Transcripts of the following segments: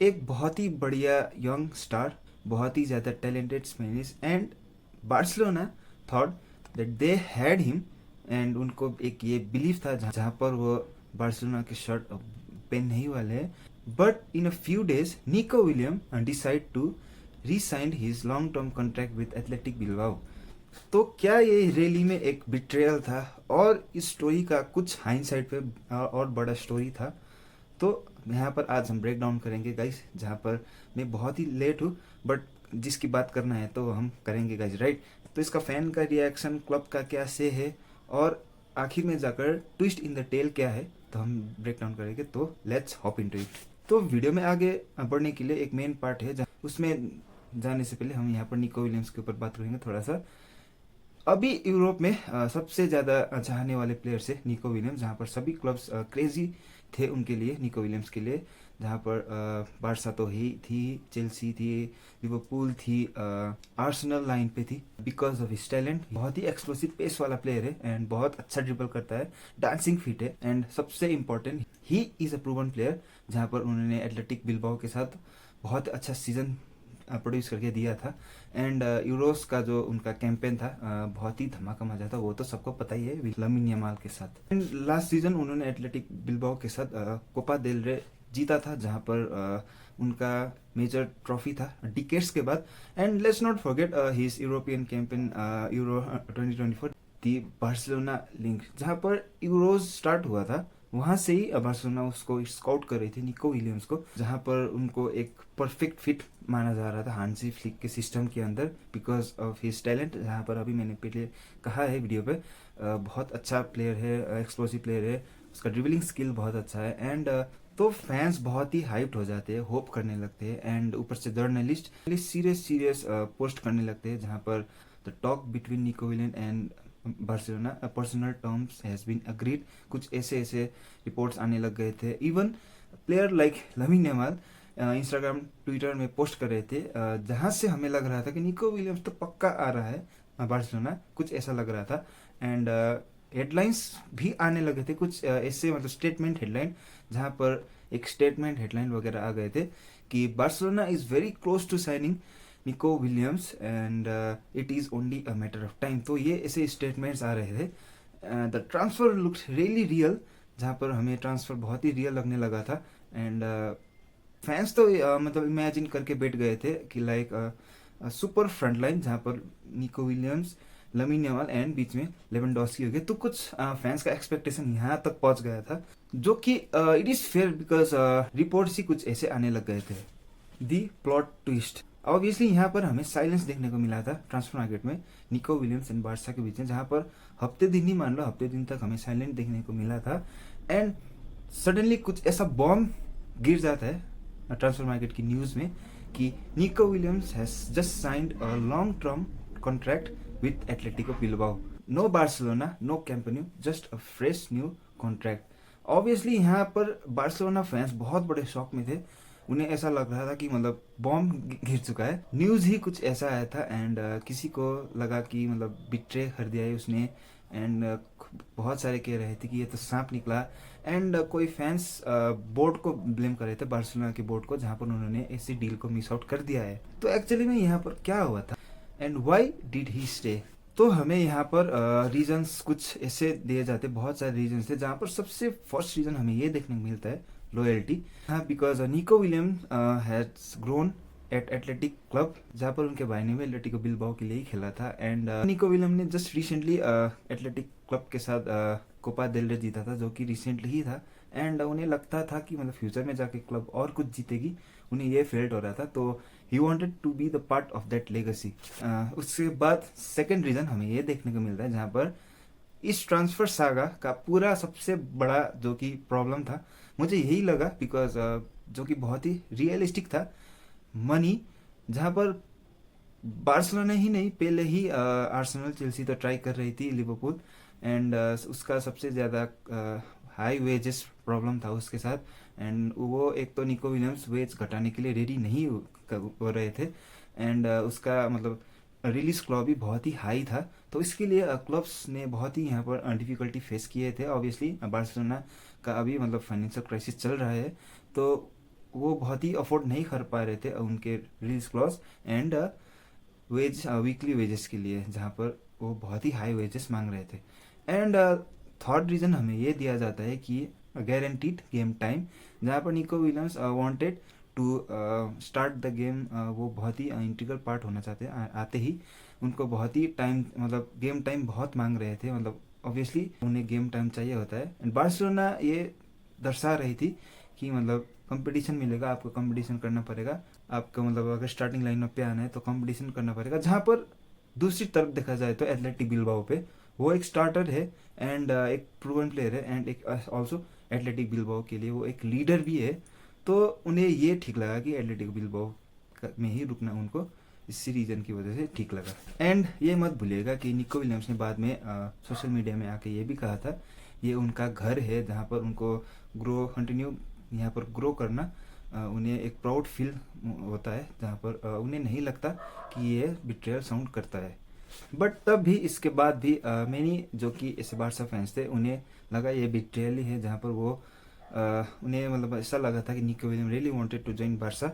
एक बहुत ही बढ़िया यंग स्टार, बहुत ही ज़्यादा talented Spanish, and Barcelona thought that they had him, and उनको एक ये बिलीव था जहाँ पर वो बार्सिलोना के शर्ट पहन नहीं वाले हैं। But in a few days Nico William decide to resign his long term contract with Athletic Bilbao. तो क्या ये रैली में एक बिट्रेयल था, और इस स्टोरी का कुछ हाइंडसाइड पे और बड़ा स्टोरी था। तो यहाँ पर आज हम ब्रेक डाउन करेंगे गाइस, जहाँ पर मैं बहुत ही लेट हूँ, बट जिसकी बात करना है तो हम करेंगे गाइस, राइट। तो इसका फैन का रिएक्शन, क्लब का क्या से है, और आखिर में जाकर ट्विस्ट इन द टेल क्या है, तो हम ब्रेक डाउन करेंगे। तो लेट्स हॉप इनटू इट। तो वीडियो में आगे बढ़ने के लिए एक मेन पार्ट है, जहाँ उसमें जाने से पहले हम यहाँ पर निको विलियम्स के ऊपर बात करेंगे थोड़ा सा। अभी यूरोप में सबसे ज़्यादा चाहने वाले प्लेयर है निको विलियम्स, जहाँ पर सभी क्लब्स क्रेजी थे उनके लिए, निको विलियम्स के लिए। जहाँ पर बारसा तो ही थी, चेल्सी थी, लिवरपूल थी, आर्सेनल लाइन पे थी बिकॉज ऑफ हिज टैलेंट। बहुत ही एक्सप्लोसिव पेस वाला प्लेयर है, एंड बहुत अच्छा ड्रिबल करता है, डांसिंग फिट है, एंड सबसे important he is a proven player. जहाँ पर उन्होंने एथलेटिक बिलबाओ के साथ बहुत अच्छा सीजन प्रोड्यूस करके दिया था। एंड यूरोस का जो उनका कैंपेन था बहुत ही धमाका मचा था, वो तो सबको पता ही है, लामिन यमाल के साथ। एंड लास्ट सीजन उन्होंने एथलेटिक बिलबाओ के साथ कोपा देल रे जीता था, जहाँ पर उनका मेजर ट्रॉफी था डिकेट्स के बाद। And let's not forget his European campaign euro 2024, the Barcelona link, जहाँ पर यूरोज स्टार्ट हुआ था। वहाँ से ही बार्सिलोना उसको स्काउट कर रही थी निको विलियम्स को, जहाँ पर उनको एक परफेक्ट फिट माना जा रहा था हांसी फ्लिक के सिस्टम के अंदर बिकॉज ऑफ हिज टैलेंट। जहाँ पर अभी मैंने पहले कहा है वीडियो पे, बहुत अच्छा प्लेयर है, एक्सप्लोसिव प्लेयर है, उसका ड्रिबलिंग स्किल बहुत अच्छा है। एंड तो फैंस बहुत ही हाइप्ड हो जाते हैं, होप करने लगते हैं, एंड ऊपर से जर्नलिस्ट सीरियस पोस्ट करने लगते हैं, जहाँ पर the talk between Nico William and Barcelona personal terms has been agreed. कुछ ऐसे ऐसे रिपोर्ट्स आने लग गए थे। Even player like Lamine Yamal Instagram Twitter में पोस्ट कर रहे थे, जहाँ से हमें लग रहा था कि निको विलियम्स तो पक्का आ रहा है बार्सिलोना, कुछ ऐसा लग रहा था। एंड हेडलाइंस भी आने लगे थे कुछ ऐसे, मतलब स्टेटमेंट हेडलाइन, जहाँ पर एक स्टेटमेंट हेडलाइन वगैरह आ गए थे कि Barcelona is very close to signing Nico Williams, and it is only a matter of time. तो ये ऐसे स्टेटमेंट्स आ रहे थे। The transfer looks really real, जहाँ पर हमें ट्रांसफ़र बहुत ही रियल लगने लगा था। एंड फैंस तो मतलब इमेजिन करके बैठ गए थे कि लाइक सुपर फ्रंट लाइन, जहाँ पर Nico Williams, Lamine Yamal and बीच में लेवेंडोस्की हो गए। तो कुछ फैंस का एक्सपेक्टेशन यहाँ तक पहुँच गया था, जो कि it is fair because reports ही कुछ ऐसे आने लग गए थे। दी प्लॉट ट्विस्ट, ऑब्वियसली यहाँ पर हमें साइलेंस देखने को मिला था ट्रांसफर मार्केट में निको विलियम्स एंड बार्सा के बीच में, जहाँ पर हफ्ते दिन ही मान लो, हफ्ते दिन तक हमें साइलेंट देखने को मिला था। एंड सडनली कुछ ऐसा बॉम्ब गिर जाता है ट्रांसफर मार्केट की न्यूज़ में कि Nico Williams has just signed a long term contract with Athletic Bilbao. No Barcelona, no Camp Nou, just a fresh new contract. Obviously यहाँ पर बार्सिलोना फैंस बहुत बड़े शॉक में थे। उन्हें ऐसा लग रहा था कि मतलब बॉम्ब गिर चुका है, न्यूज़ ही कुछ ऐसा आया था। एंड किसी को लगा कि मतलब बिट्रे कर दिया है उसने। एंड बहुत सारे कह रहे थे कि ये तो सांप निकला। एंड कोई फैंस बोर्ड को ब्लेम कर रहे थे, बार्सिलोना के बोर्ड को, जहाँ पर उन्होंने ऐसी डील को मिस आउट कर दिया है। तो एक्चुअली में यहाँ पर क्या हुआ था, and why did he stay. तो हमें यहाँ पर रीजंस कुछ ऐसे दिए जाते, बहुत सारे रीजंस थे, जहाँ पर सबसे फर्स्ट रीजन हमें ये देखने को मिलता है लॉयल्टी। हाँ, बिकॉज निको William has grown at athletic club, जहाँ पर उनके भाई ने भी एथलेटिको बिलबाओ के लिए ही खेला था। एंड निको विलियम ने जस्ट रिसेंटली एथलेटिक क्लब के साथ कोपा देल रे जीता था, जो कि रिसेंटली ही था। एंड उन्हें लगता था कि मतलब फ्यूचर में जाके क्लब और कुछ जीतेगी, उन्हें ये फेल्ट हो रहा था। तो he wanted to be the part of that legacy. उसके बाद सेकेंड रीज़न हमें ये देखने को मिलता है, जहाँ पर इस ट्रांसफर सागा का पूरा सबसे बड़ा जो कि प्रॉब्लम था, मुझे यही लगा बिकॉज जो कि बहुत ही रियलिस्टिक था, मनी। जहाँ पर बार्सिलोना ही नहीं, पहले ही आर्सेनल, चेल्सी तो ट्राई कर रही थी, लिवरपूल। एंड उसका सबसे ज़्यादा हाई वेजेस प्रॉब्लम था उसके साथ। एंड वो एक तो निको विलियम्स वेज घटाने के लिए रेडी नहीं हो रहे थे। एंड उसका मतलब रिलीज क्लॉज भी बहुत ही हाई था। तो इसके लिए क्लब्स ने बहुत ही यहाँ पर डिफिकल्टी फेस किए थे। ऑब्वियसली बार्सिलोना का अभी मतलब फाइनेंशियल क्राइसिस चल रहा है, तो वो बहुत ही अफोर्ड नहीं कर पा रहे थे उनके release clause and weekly wages के लिए, जहाँ पर वो बहुत ही हाई वेजेस मांग रहे थे। एंड थर्ड रीज़न हमें ये दिया जाता है कि गारंटीड गेम टाइम, जहाँ पर Nico Williams wanted to start the game, वो बहुत ही इंटीग्रल पार्ट होना चाहते हैं। आते ही उनको बहुत ही टाइम, मतलब गेम टाइम बहुत मांग रहे थे, मतलब ऑब्वियसली उन्हें गेम टाइम चाहिए होता है। एंड बार्सिलोना ये दर्शा रही थी कि मतलब कंपटीशन मिलेगा, आपको कंपटीशन करना पड़ेगा, आपको मतलब अगर स्टार्टिंग लाइनअप पे आना है तो कंपटीशन करना पड़ेगा। जहाँ पर दूसरी तरफ देखा जाए तो एथलेटिक बिलबाओ पे वो एक स्टार्टर है एंड एक प्रूवन प्लेयर है, एंड एक ऑल्सो एथलेटिक बिलबाओ के लिए वो एक लीडर भी है। तो उन्हें ये ठीक लगा कि एथलेटिक बिलबाओ में ही रुकना उनको इसी रीजन की वजह से ठीक लगा। एंड ये मत भूलिएगा कि निको विलियम्स ने बाद में सोशल मीडिया में आके ये भी कहा था ये उनका घर है, जहाँ पर उनको कंटिन्यू यहाँ पर ग्रो करना उन्हें एक प्राउड फील होता है, जहाँ पर उन्हें नहीं लगता कि ये बिट्रेयल साउंड करता है। बट तब भी इसके बाद भी मैंने जो कि ऐसे बारसा फैंस थे उन्हें लगा ये बिट्रेयल ही है, जहाँ पर वो उन्हें मतलब ऐसा लगा था कि Nico William really wanted to join Barça.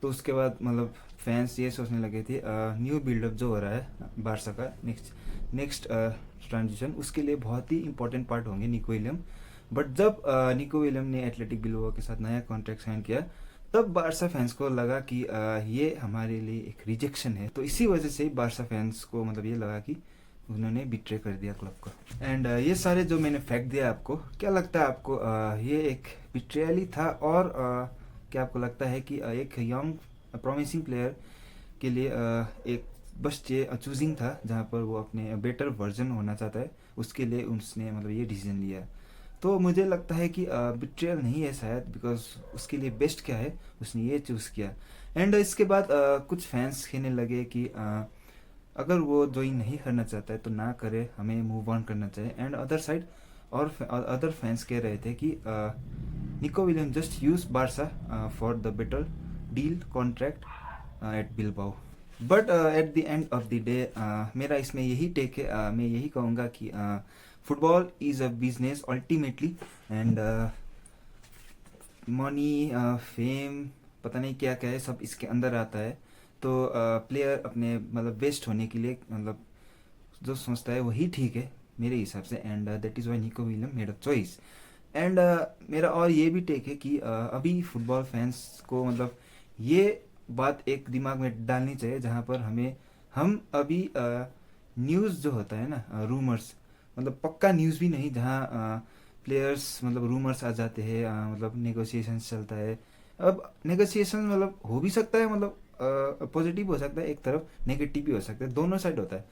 तो उसके बाद मतलब फैंस ये सोचने लगे थे न्यू बिल्डअप जो हो रहा है बारसा का नेक्स्ट ट्रांजिशन, उसके लिए बहुत ही इंपॉर्टेंट पार्ट होंगे निको विलियम। बट जब निको विलियम ने एथलेटिक बिलबाओ के साथ नया कॉन्ट्रैक्ट साइन किया, तब बारसा फैंस को लगा कि ये हमारे लिए एक रिजेक्शन है। तो इसी वजह से बारसा फैंस को मतलब ये लगा कि उन्होंने बिट्रे कर दिया क्लब को। एंड ये सारे जो मैंने फैक्ट दिया आपको, क्या लगता है आपको ये एक बिट्रेयल ही था, और क्या आपको लगता है कि एक यंग प्रॉमिसिंग प्लेयर के लिए एक बस ये चूजिंग था, जहाँ पर वो अपने बेटर वर्जन होना चाहता है, उसके लिए उसने मतलब ये डिसीजन लिया? तो मुझे लगता है कि बिट्रेयल नहीं है शायद, बिकॉज उसके लिए बेस्ट क्या है उसने ये चूज़ किया। एंड इसके बाद कुछ फैंस कहने लगे कि अगर वो ज्वाइन नहीं करना चाहता है तो ना करे, हमें मूव ऑन करना चाहिए। एंड अदर साइड और अदर फैंस कह रहे थे कि Nico William just use Barça for the better deal contract at Bilbao. But at the end of the day मेरा इसमें यही टेक है, मैं यही कहूँगा कि football is a business ultimately, and money fame पता नहीं क्या क्या है सब इसके अंदर आता है। तो प्लेयर अपने मतलब बेस्ट होने के लिए मतलब जो सोचता है वही ठीक है मेरे हिसाब से, एंड दैट इज़ वाई निको William made a choice. And मेरा और ये भी टेक है कि अभी फुटबॉल फैंस को मतलब ये बात एक दिमाग में डालनी चाहिए, जहाँ पर हम अभी न्यूज़ जो होता है ना, रूमर्स, मतलब पक्का न्यूज़ भी नहीं, जहाँ प्लेयर्स मतलब रूमर्स आ जाते हैं, मतलब नेगोशिएशंस चलता है। अब नेगोशिएशन मतलब हो भी सकता है, मतलब पॉजिटिव हो सकता है एक तरफ, नेगेटिव भी हो सकता है, दोनों साइड होता है।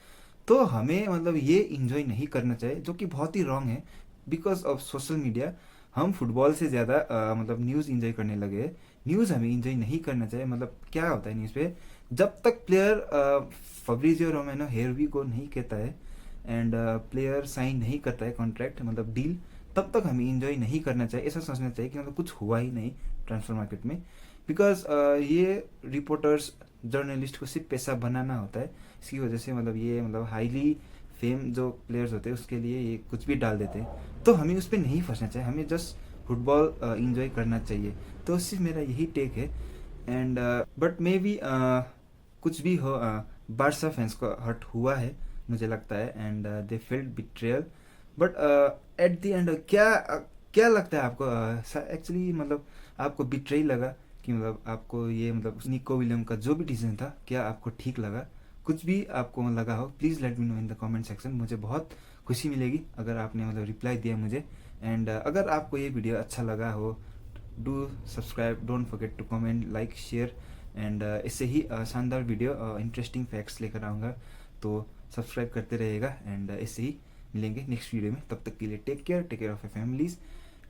तो हमें मतलब ये इंजॉय नहीं करना चाहिए, जो कि बहुत ही रॉन्ग है बिकॉज ऑफ सोशल मीडिया। हम फुटबॉल से ज़्यादा मतलब न्यूज़ इंजॉय करने लगे। न्यूज़ हमें इंजॉय नहीं करना चाहिए। मतलब क्या होता है न्यूज़ पे, जब तक प्लेयर फब्रिजियो रोमेनो हेरवी को नहीं कहता है एंड प्लेयर साइन नहीं करता है कॉन्ट्रैक्ट मतलब डील, तब तक हमें इंजॉय नहीं करना चाहिए। ऐसा सोचना चाहिए कि मतलब कुछ हुआ ही नहीं ट्रांसफर मार्केट में, बिकॉज ये रिपोर्टर्स जर्नलिस्ट को सिर्फ पैसा बनाना होता है। इसकी वजह से मतलब ये मतलब हाईली फेम जो प्लेयर्स होते हैं उसके लिए ये कुछ भी डाल देते हैं। तो हमें उस पर नहीं फंसना चाहिए, हमें जस्ट फुटबॉल इंजॉय करना चाहिए। तो सिर्फ मेरा यही टेक है। एंड बट मे बी कुछ भी हो, बारसा फैंस को हर्ट हुआ है मुझे लगता है, and they felt betrayal. But at the end क्या लगता है आपको एक्चुअली मतलब आपको बिट्रे लगा कि मतलब आपको ये मतलब निको विलियम का जो भी डिसीजन था क्या आपको ठीक लगा? कुछ भी आपको लगा हो please let me know in the comment section. मुझे बहुत खुशी मिलेगी अगर आपने मतलब रिप्लाई दिया मुझे। एंड अगर आपको ये वीडियो अच्छा लगा हो, do subscribe, don't forget to comment, like, share. And ऐसे ही शानदार वीडियो इंटरेस्टिंग फैक्ट्स लेकर आऊँगा, तो सब्सक्राइब करते रहेगा। एंड ऐसे ही मिलेंगे नेक्स्ट वीडियो में, तब तक के लिए take care of your families.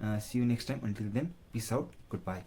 See you next time, until then peace out, good bye.